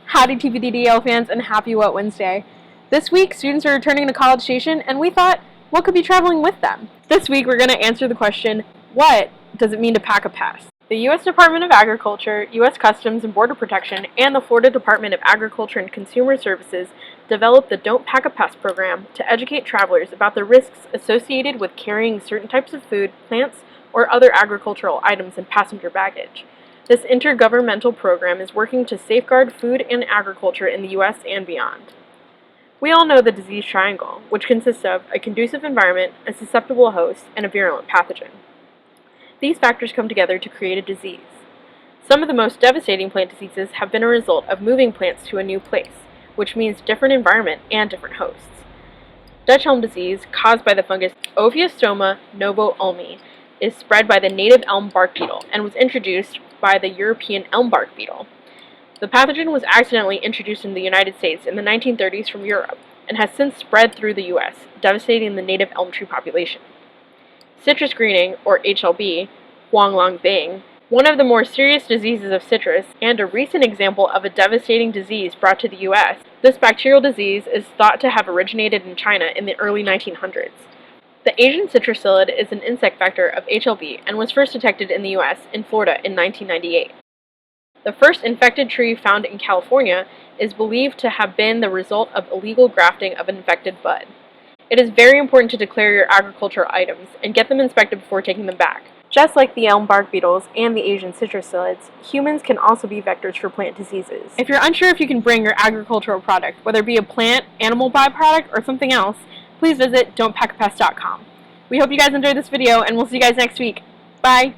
Howdy TPDDL fans, and happy What Wednesday. This week, students are returning to College Station, and we thought, what could be traveling with them? This week, we're going to answer the question, what does it mean to pack a pest? The U.S. Department of Agriculture, U.S. Customs and Border Protection, and the Florida Department of Agriculture and Consumer Services developed the Don't Pack a Pest program to educate travelers about the risks associated with carrying certain types of food, plants, or other agricultural items in passenger baggage. This intergovernmental program is working to safeguard food and agriculture in the U.S. and beyond. We all know the disease triangle, which consists of a conducive environment, a susceptible host, and a virulent pathogen. These factors come together to create a disease. Some of the most devastating plant diseases have been a result of moving plants to a new place, which means different environment and different hosts. Dutch elm disease, caused by the fungus Ophiostoma novo-ulmi, is spread by the native elm bark beetle and was introduced by the European elm bark beetle. The pathogen was accidentally introduced in the United States in the 1930s from Europe and has since spread through the U.S., devastating the native elm tree population. Citrus greening, or HLB, Huang Long Bing, one of the more serious diseases of citrus and a recent example of a devastating disease brought to the U.S., this bacterial disease is thought to have originated in China in the early 1900s. The Asian citrus psyllid is an insect vector of HLB and was first detected in the U.S. in Florida in 1998. The first infected tree found in California is believed to have been the result of illegal grafting of an infected bud. It is very important to declare your agricultural items and get them inspected before taking them back. Just like the elm bark beetles and the Asian citrus psyllids, humans can also be vectors for plant diseases. If you're unsure if you can bring your agricultural product, whether it be a plant, animal byproduct, or something else, please visit don'tpackapest.com. We hope you guys enjoyed this video, and we'll see you guys next week. Bye!